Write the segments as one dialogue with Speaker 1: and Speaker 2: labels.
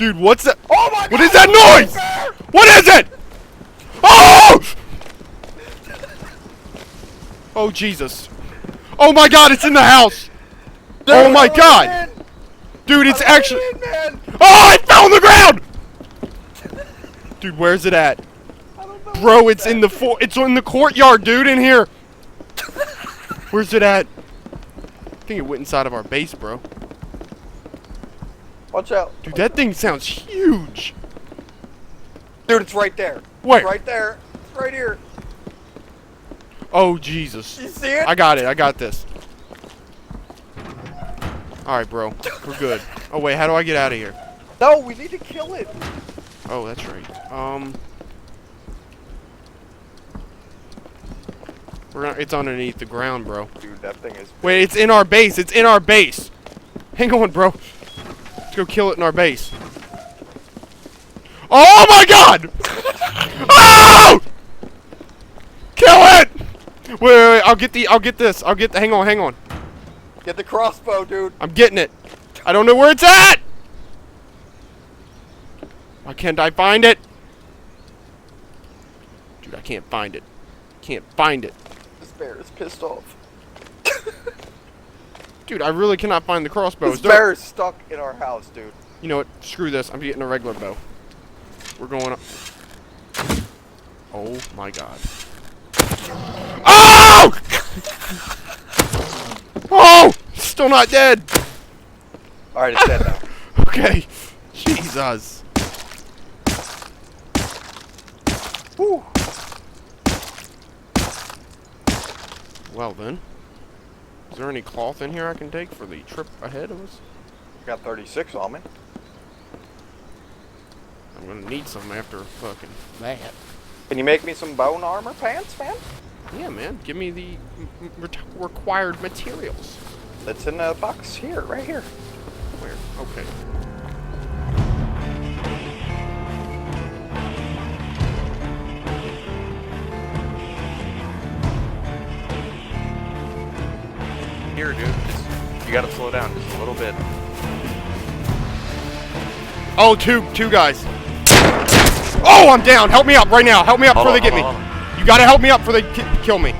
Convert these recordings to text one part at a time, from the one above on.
Speaker 1: Dude, what's that?
Speaker 2: Oh my God!
Speaker 1: What is that noise? What is it? Oh! Oh, Jesus. Oh my God, it's in the house.
Speaker 2: Dude,
Speaker 1: Oh my God. Dude, it's actually...
Speaker 2: man.
Speaker 1: Oh, it fell on the ground! Dude, where's it at?
Speaker 2: I don't know.
Speaker 1: Bro, it's in the it's in the courtyard, dude, in here. Where's it at? I think it went inside of our base, bro.
Speaker 2: Watch out.
Speaker 1: Dude, that thing sounds huge.
Speaker 2: Dude, it's right there.
Speaker 1: Where?
Speaker 2: It's right there. It's right here.
Speaker 1: Oh, Jesus.
Speaker 2: You see it?
Speaker 1: I got it. I got this. Alright, bro. We're good. Oh, wait. How do I get out of here?
Speaker 2: No, we need to kill it.
Speaker 1: Oh, that's right. It's underneath the ground, bro.
Speaker 2: Dude, that thing is...
Speaker 1: Wait, it's in our base. It's in our base. Hang on, bro. Let's go kill it in our base. Oh, my God! Oh! Kill it! Wait, I'll get this. Hang on.
Speaker 2: Get the crossbow, dude.
Speaker 1: I'm getting it. I don't know where it's at! Why can't I find it? Dude, I can't find it. Can't find it.
Speaker 2: This bear is pissed off.
Speaker 1: Dude, I really cannot find the crossbow.
Speaker 2: This bear is stuck in our house, dude.
Speaker 1: You know what? Screw this. I'm getting a regular bow. We're going up. Oh my God. Oh! Oh! Still not dead.
Speaker 2: Alright, it's dead now.
Speaker 1: Okay. Jesus.
Speaker 2: Whew.
Speaker 1: Well then. Is there any cloth in here I can take for the trip ahead of us?
Speaker 2: I got 36 on me.
Speaker 1: I'm gonna need some after fucking that.
Speaker 2: Can you make me some bone armor pants, man?
Speaker 1: Yeah, man. Give me the required materials.
Speaker 2: It's in a box here, right here.
Speaker 1: Where? Okay.
Speaker 2: Here, dude. You gotta slow down just a little bit.
Speaker 1: Oh, two guys. Oh, I'm down. Help me up right now. Help me up before they get me. You gotta help me up before they kill me.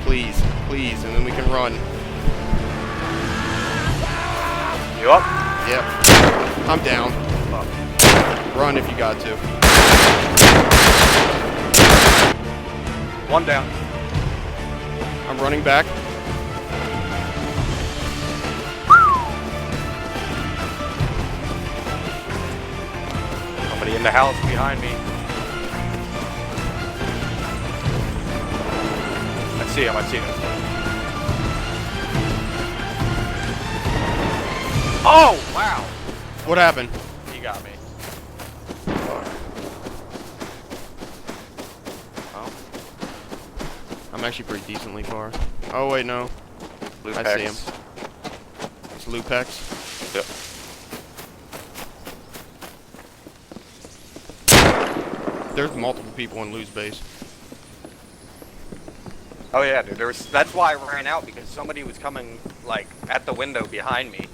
Speaker 1: Please, please, and then we can run.
Speaker 2: You up?
Speaker 1: Yep. I'm down. Run if you got to.
Speaker 2: One down.
Speaker 1: I'm running back.
Speaker 2: Somebody in the house behind me. I see him. Oh, wow.
Speaker 1: What happened?
Speaker 2: He got me. Oh.
Speaker 1: I'm actually pretty decently far. Oh, wait, no. I see him. It's Lupex.
Speaker 2: Yep.
Speaker 1: There's multiple people in Lou's base.
Speaker 2: Oh yeah, dude. That's why I ran out, because somebody was coming like at the window behind me.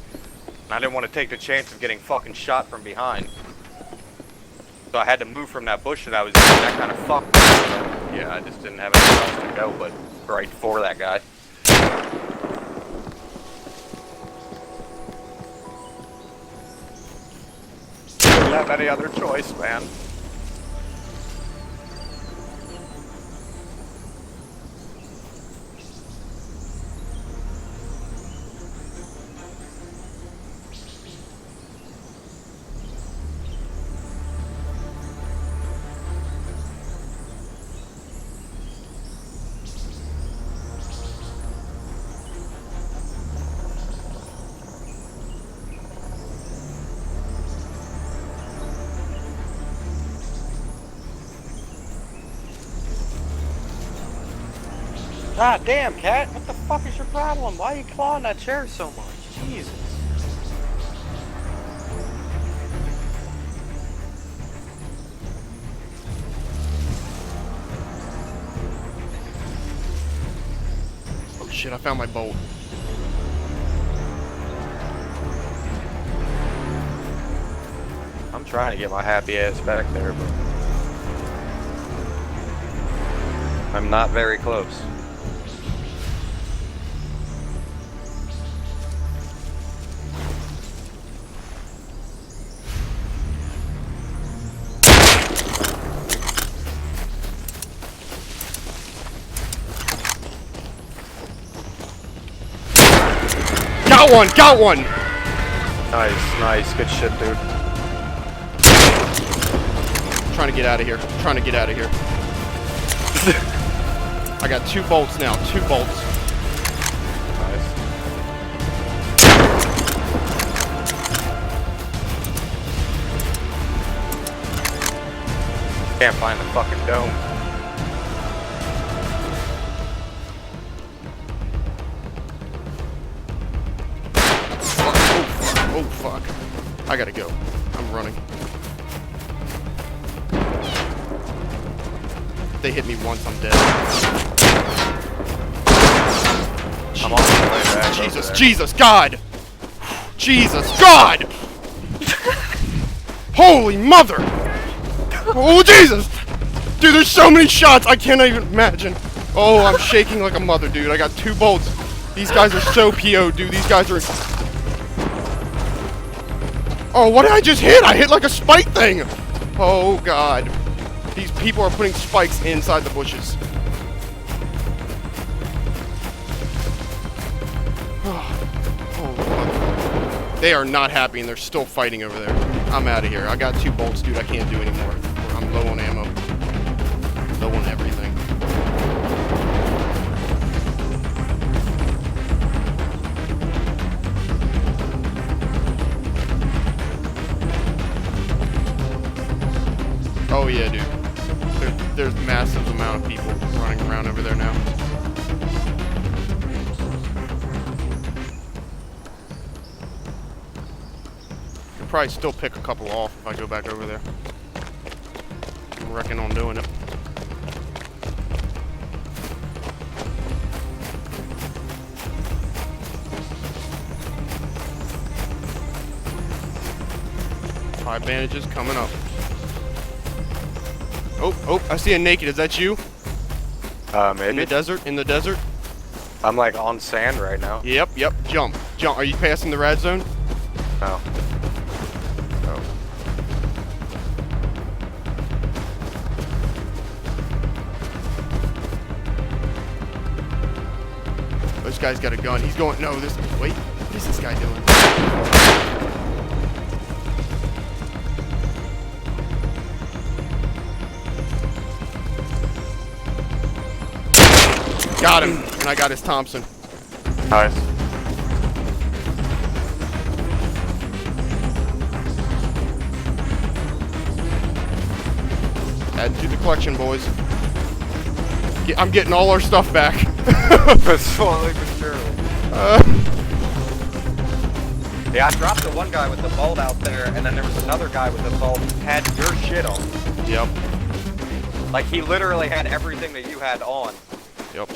Speaker 2: And I didn't want to take the chance of getting fucking shot from behind. So I had to move from that bush that I was in. That kind of fucked me. Yeah, I just didn't have anywhere else to go but right for that guy. Didn't have any other choice, man. God damn, cat. What the fuck is your problem? Why are you clawing that chair so much? Jesus.
Speaker 1: Oh shit, I found my bolt.
Speaker 2: I'm trying to get my happy ass back there, but I'm not very close.
Speaker 1: Got one!
Speaker 2: Nice, good shit, dude.
Speaker 1: Trying to get out of here. I got 2 bolts now. 2 bolts.
Speaker 2: Nice. Can't find the fucking dome.
Speaker 1: Oh fuck. I gotta go. I'm running. If they hit me once, I'm dead.
Speaker 2: I'm on my way back.
Speaker 1: Jesus, God! Jesus, God! Holy mother! Oh, Jesus! Dude, there's so many shots, I can't even imagine. Oh, I'm shaking like a mother, dude. I got 2 bolts. These guys are so PO, dude. These guys are... Oh, what did I just hit? I hit like a spike thing! Oh, God. These people are putting spikes inside the bushes. Oh, they are not happy and they're still fighting over there. I'm out of here. I got 2 bolts, dude. I can't do anymore. I'm low on ammo. Low on everything. Oh yeah, dude. There's massive amount of people running around over there now. Could probably still pick a couple off if I go back over there. I'm reckon on doing it. Five bandages coming up. Oh, I see a naked. Is that you?
Speaker 2: Maybe.
Speaker 1: In the desert?
Speaker 2: I'm like on sand right now.
Speaker 1: Yep. Jump. Are you passing the red zone?
Speaker 2: No.
Speaker 1: Oh. This guy's got a gun. He's going, no, wait, what is this guy doing? Got him, and I got his Thompson.
Speaker 2: Nice.
Speaker 1: Add to the collection, boys. I'm getting all our stuff back.
Speaker 2: Slowly but surely. Yeah, I dropped the one guy with the bolt out there, and then there was another guy with the bolt who had your shit on.
Speaker 1: Yep.
Speaker 2: Like, he literally had everything that you had on.
Speaker 1: Yep.